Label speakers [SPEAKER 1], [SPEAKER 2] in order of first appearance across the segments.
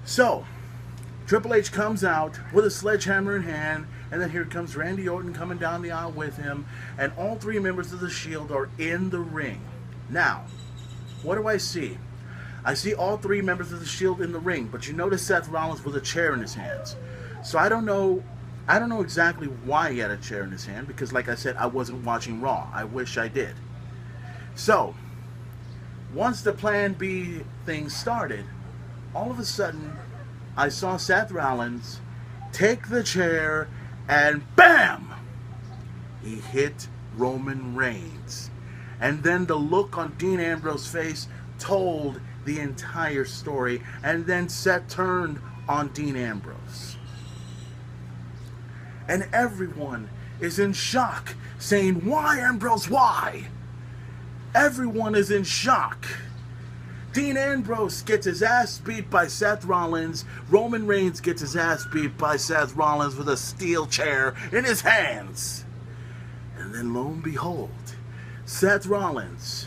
[SPEAKER 1] So, Triple H comes out with a sledgehammer in hand, and then here comes Randy Orton coming down the aisle with him, and all three members of the Shield are in the ring. Now, what do I see? I see all three members of the Shield in the ring, but you notice Seth Rollins with a chair in his hands. So I don't know exactly why he had a chair in his hand, because like I said, I wasn't watching Raw. I wish I did. So, once the Plan B thing started, all of a sudden, I saw Seth Rollins take the chair and BAM! He hit Roman Reigns. And then the look on Dean Ambrose's face told the entire story. And then Seth turned on Dean Ambrose. And everyone is in shock, saying, "Why, Ambrose, why?" Everyone is in shock. Dean Ambrose gets his ass beat by Seth Rollins. Roman Reigns gets his ass beat by Seth Rollins with a steel chair in his hands. And then lo and behold, Seth Rollins,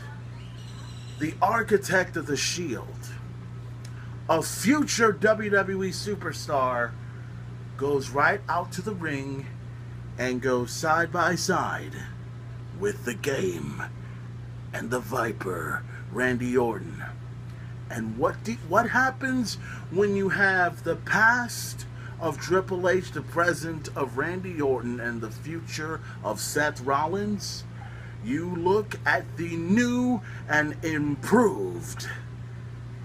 [SPEAKER 1] the architect of the Shield, a future WWE superstar, goes right out to the ring and goes side by side with the Game and the Viper, Randy Orton. And what happens when you have the past of Triple H, the present of Randy Orton, and the future of Seth Rollins? You look at the new and improved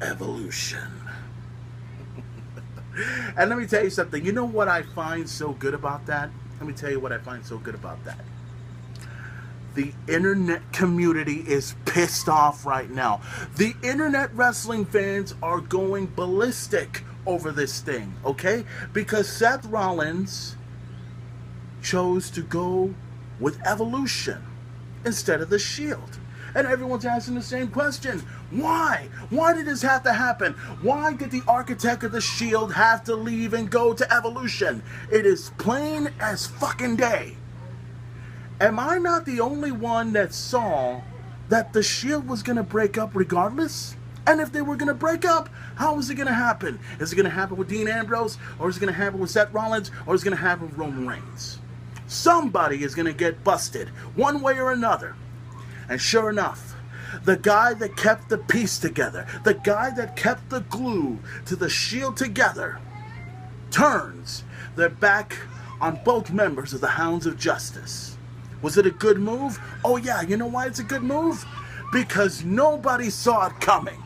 [SPEAKER 1] Evolution. And let me tell you something. You know what I find so good about that? Let me tell you what I find so good about that. The internet community is pissed off right now. The internet wrestling fans are going ballistic over this thing, okay? Because Seth Rollins chose to go with Evolution instead of the Shield. And everyone's asking the same question. Why? Why did this have to happen? Why did the architect of the Shield have to leave and go to Evolution? It is plain as fucking day. Am I not the only one that saw that the Shield was going to break up regardless? And if they were going to break up, how is it going to happen? Is it going to happen with Dean Ambrose? Or is it going to happen with Seth Rollins? Or is it going to happen with Roman Reigns? Somebody is going to get busted, one way or another. And sure enough, the guy that kept the piece together, the guy that kept the glue to the Shield together, turns their back on both members of the Hounds of Justice. Was it a good move? Oh yeah, you know why it's a good move? Because nobody saw it coming.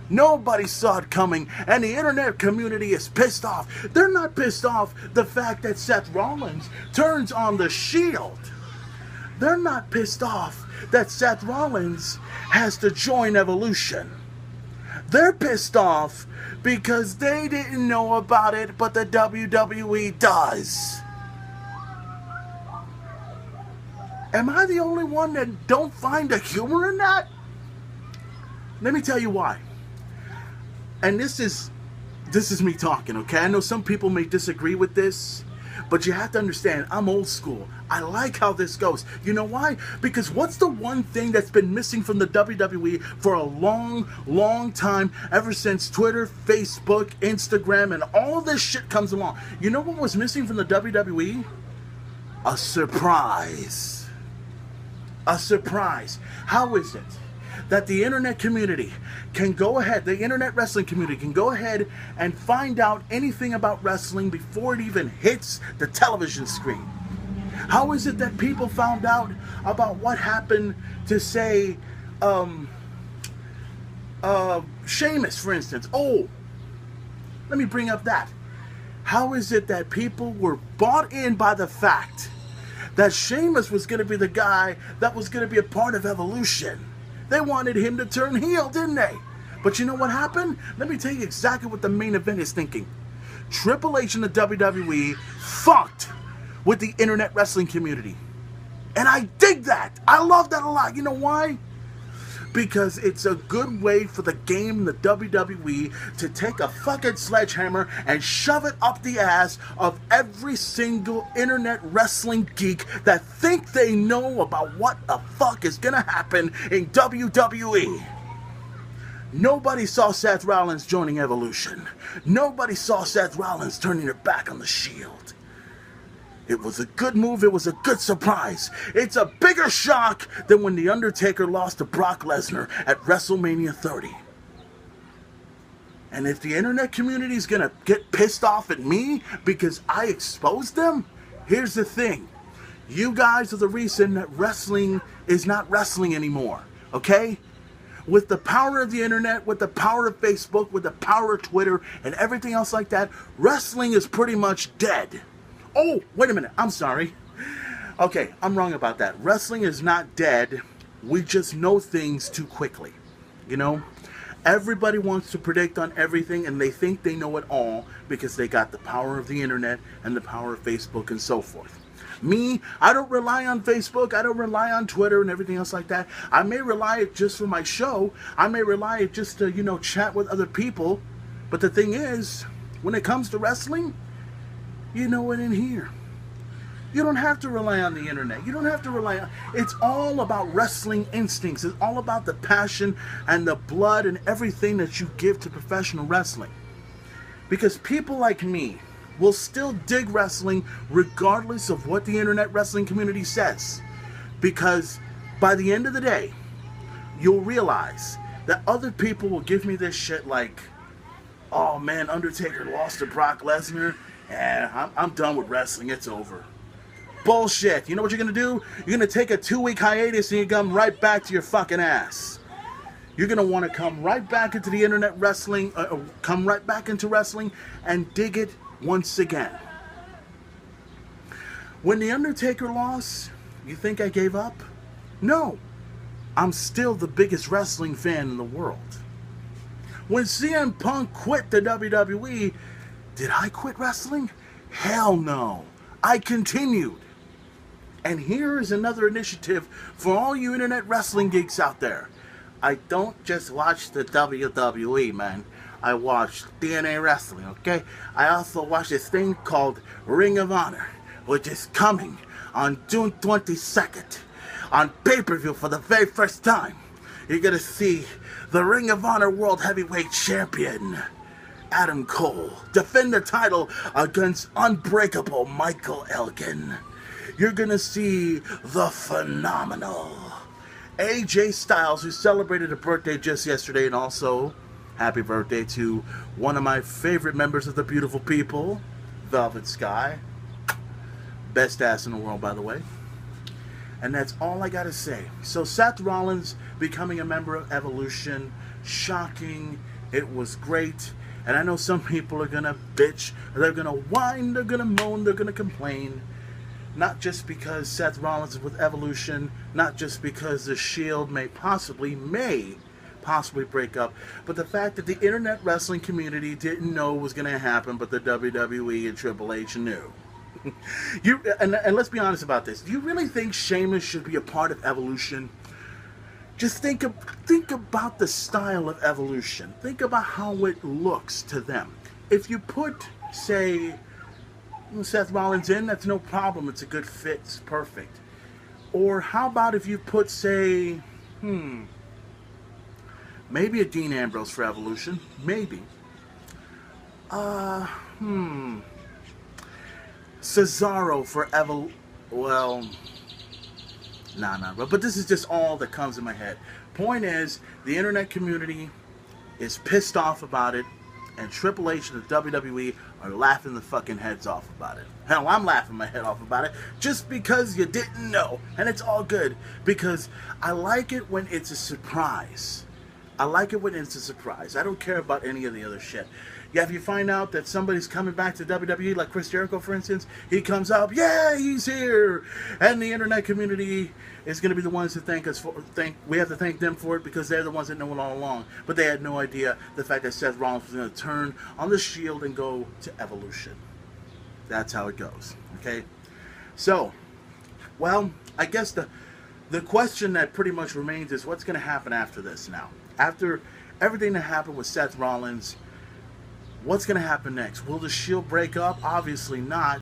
[SPEAKER 1] Nobody saw it coming, and the internet community is pissed off. They're not pissed off the fact that Seth Rollins turns on the Shield. They're not pissed off that Seth Rollins has to join Evolution. They're pissed off because they didn't know about it, but the WWE does. Am I the only one that don't find the humor in that? Let me tell you why. And this is me talking, okay? I know some people may disagree with this, but you have to understand, I'm old school. I like how this goes. You know why? Because what's the one thing that's been missing from the WWE for a long, long time, ever since Twitter, Facebook, Instagram, and all this shit comes along? You know what was missing from the WWE? A surprise. A surprise. How is it that the internet community can go ahead, the internet wrestling community can go ahead and find out anything about wrestling before it even hits the television screen? How is it that people found out about what happened to, say, Sheamus, for instance? Oh, let me bring up that. How is it that people were bought in by the fact that Sheamus was going to be the guy that was going to be a part of Evolution? They wanted him to turn heel, didn't they? But you know what happened? Let me tell you exactly what the main event is thinking. Triple H and the WWE fucked with the internet wrestling community. And I dig that. I love that a lot. You know why? Because it's a good way for the Game and the WWE to take a fucking sledgehammer and shove it up the ass of every single internet wrestling geek that think they know about what the fuck is gonna happen in WWE. Nobody saw Seth Rollins joining Evolution. Nobody saw Seth Rollins turning their back on the Shield. It was a good move. It was a good surprise. It's a bigger shock than when The Undertaker lost to Brock Lesnar at WrestleMania 30. And if the internet community is going to get pissed off at me because I exposed them, here's the thing. You guys are the reason that wrestling is not wrestling anymore, okay? With the power of the internet, with the power of Facebook, with the power of Twitter, and everything else like that, wrestling is pretty much dead. Oh, wait a minute. I'm sorry. Okay, I'm wrong about that. Wrestling is not dead. We just know things too quickly. You know? Everybody wants to predict on everything, and they think they know it all because they got the power of the internet and the power of Facebook and so forth. Me, I don't rely on Facebook. I don't rely on Twitter and everything else like that. I may rely it just for my show. I may rely it just to, chat with other people. But the thing is, when it comes to wrestling, you know it in here. You don't have to rely on the internet. You don't have to rely on... It's all about wrestling instincts. It's all about the passion and the blood and everything that you give to professional wrestling. Because people like me will still dig wrestling regardless of what the internet wrestling community says. Because by the end of the day, you'll realize that other people will give me this shit like, oh man, Undertaker lost to Brock Lesnar. I'm done with wrestling. It's over. Bullshit. You know what you're going to do? You're going to take a 2-week hiatus and you come right back to your fucking ass. You're going to want to come right back into the internet wrestling, come right back into wrestling and dig it once again. When The Undertaker lost, you think I gave up? No. I'm still the biggest wrestling fan in the world. When CM Punk quit the WWE, did I quit wrestling? Hell no. I continued. And here is another initiative for all you internet wrestling geeks out there. I don't just watch the WWE, man. I watch TNA Wrestling, okay? I also watch this thing called Ring of Honor, which is coming on June 22nd on pay-per-view for the very first time. You're going to see the Ring of Honor World Heavyweight Champion, Adam Cole, defend the title against unbreakable Michael Elgin. You're going to see the phenomenal AJ Styles, who celebrated a birthday just yesterday, and also happy birthday to one of my favorite members of the Beautiful People, Velvet Sky. Best ass in the world, by the way. And that's all I gotta say. So Seth Rollins becoming a member of Evolution, shocking. It was great. And I know some people are gonna bitch, they're gonna whine, they're gonna moan, they're gonna complain. Not just because Seth Rollins is with Evolution, not just because the Shield may possibly break up, but the fact that the internet wrestling community didn't know was going to happen, but the WWE and Triple H knew. And let's be honest about this. Do you really think Sheamus should be a part of Evolution? Just think about the style of Evolution. Think about how it looks to them. If you put, say, Seth Rollins in, that's no problem. It's a good fit. It's perfect. Or how about if you put, say, maybe a Dean Ambrose for Evolution. Maybe. Cesaro for well, nah. But this is just all that comes in my head. Point is, the internet community is pissed off about it, and Triple H and the WWE are laughing the fucking heads off about it. Hell, I'm laughing my head off about it just because you didn't know. And it's all good because I like it when it's a surprise. I like it when it's a surprise. I don't care about any of the other shit. Yeah, if you find out that somebody's coming back to WWE, like Chris Jericho, for instance, he comes out, yeah, he's here, and the internet community is going to be the ones to thank us for. We have to thank them for it because they're the ones that know it all along. But they had no idea the fact that Seth Rollins was going to turn on the Shield and go to Evolution. That's how it goes. Okay, so, well, I guess the question that pretty much remains is what's going to happen after this now? After everything that happened with Seth Rollins, what's going to happen next? Will the Shield break up? Obviously not.